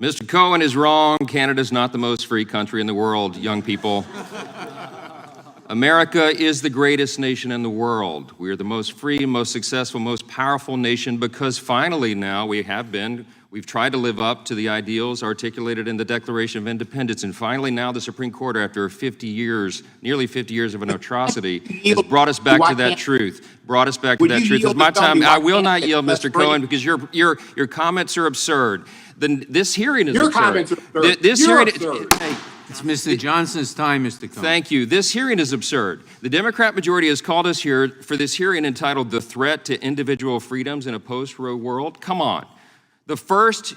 Mr. Cohen is wrong. Canada's not the most free country in the world, young people. America is the greatest nation in the world. We are the most free, most successful, most powerful nation because finally now we've tried to live up to the ideals articulated in the Declaration of Independence. And finally now the Supreme Court, after 50 years, nearly 50 years of an atrocity, has brought us back to that truth. Brought us back to that truth. It's my time. I will not yield, Mr. Cohen, because your comments are absurd. This hearing is absurd. Your comments are absurd. You're absurd. It's Mr. Johnson's time, Mr. Cohen. Thank you. This hearing is absurd. The Democrat majority has called us here for this hearing entitled "The Threat to Individual Freedoms in a Post-Roe World." Come on. The first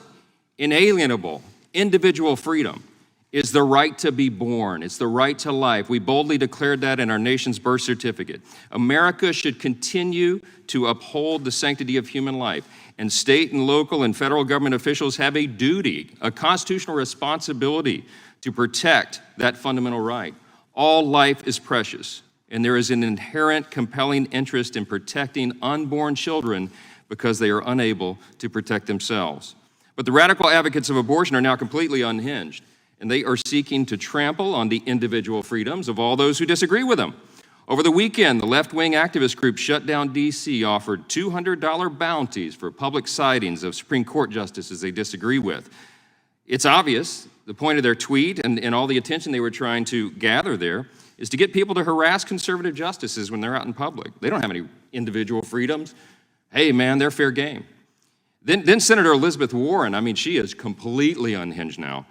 inalienable individual freedom is the right to be born. It's the right to life. We boldly declared that in our nation's birth certificate. America should continue to uphold the sanctity of human life. And state and local and federal government officials have a duty, a constitutional responsibility to protect that fundamental right. All life is precious, and there is an inherent compelling interest in protecting unborn children because they are unable to protect themselves. But the radical advocates of abortion are now completely unhinged, and they are seeking to trample on the individual freedoms of all those who disagree with them. Over the weekend, the left-wing activist group Shut Down D.C. offered $200 bounties for public sightings of Supreme Court justices they disagree with. It's obvious, the point of their tweet and all the attention they were trying to gather there is to get people to harass conservative justices when they're out in public. They don't have any individual freedoms. Hey, man, they're fair game. Then Senator Elizabeth Warren, I mean, she is completely unhinged now.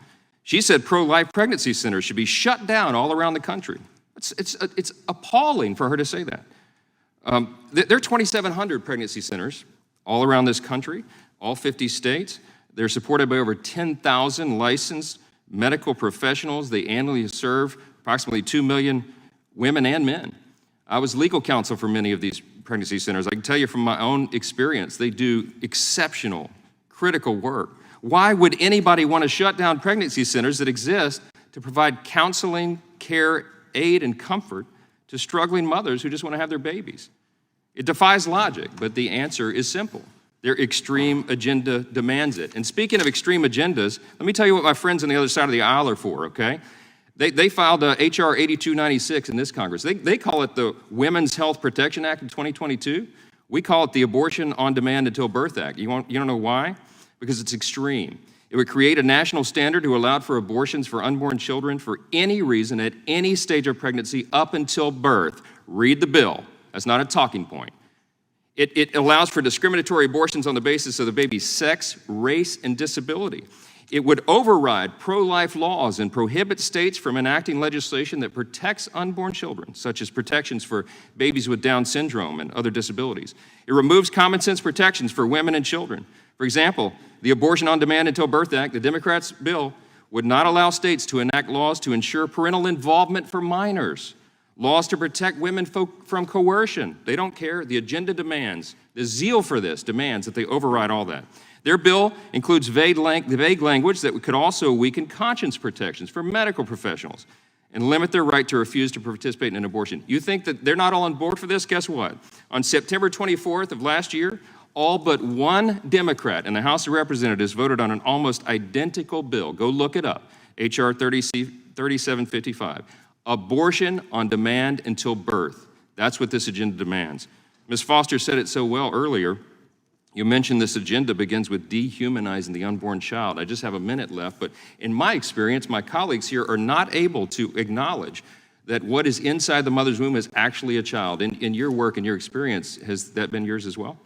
She said pro-life pregnancy centers should be shut down all around the country. It's appalling for her to say that. There are 2,700 pregnancy centers all around this country, all 50 states. They're supported by over 10,000 licensed medical professionals. They annually serve approximately 2 million women and men. I was legal counsel for many of these pregnancy centers. I can tell you from my own experience, they do exceptional, critical work. Why would anybody want to shut down pregnancy centers that exist to provide counseling, care, aid, and comfort to struggling mothers who just want to have their babies? It defies logic, but the answer is simple. Their extreme agenda demands it. And speaking of extreme agendas, let me tell you what my friends on the other side of the aisle are for, okay? They filed H.R. 8296 in this Congress. They call it the Women's Health Protection Act of 2022. We call it the Abortion on Demand Until Birth Act. You don't know why? Because it's extreme. It would create a national standard who allowed for abortions for unborn children for any reason at any stage of pregnancy up until birth. Read the bill. That's not a talking point. It allows for discriminatory abortions on the basis of the baby's sex, race, and disability. It would override pro-life laws and prohibit states from enacting legislation that protects unborn children, such as protections for babies with Down syndrome and other disabilities. It removes common sense protections for women and children. For example, the Abortion on Demand Until Birth Act, the Democrats' bill, would not allow states to enact laws to ensure parental involvement for minors, laws to protect women from coercion. They don't care. The agenda demands, the zeal for this demands that they override all that. Their bill includes vague language that could also weaken conscience protections for medical professionals and limit their right to refuse to participate in an abortion. You think that they're not all on board for this? Guess what? On September 24th of last year, all but one Democrat in the House of Representatives voted on an almost identical bill. Go look it up, H.R. 3755. Abortion on demand until birth. That's what this agenda demands. Ms. Foster said it so well earlier. You mentioned this agenda begins with dehumanizing the unborn child. I just have a minute left, but in my experience, my colleagues here are not able to acknowledge that what is inside the mother's womb is actually a child. In your work and your experience, has that been yours as well?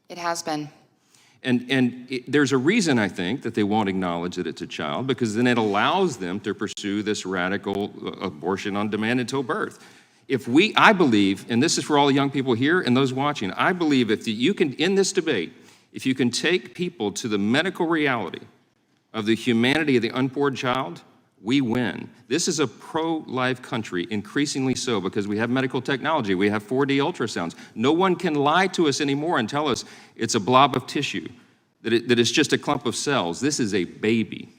It has been. There's a reason, I think, that they won't acknowledge that it's a child, because then it allows them to pursue this radical abortion on demand until birth. I believe, and this is for all the young people here and those watching, I believe if you can, in this debate, if you can take people to the medical reality of the humanity of the unborn child, we win. This is a pro-life country, increasingly so, because we have medical technology. We have 4D ultrasounds. No one can lie to us anymore and tell us it's a blob of tissue, that it's just a clump of cells. This is a baby.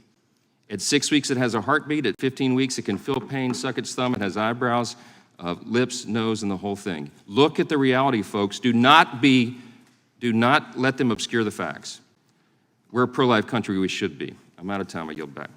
At 6 weeks, it has a heartbeat. At 15 weeks, it can feel pain, suck its thumb. It has eyebrows, lips, nose, and the whole thing. Look at the reality, folks. Do not let them obscure the facts. We're a pro-life country. We should be. I'm out of time. I yield back.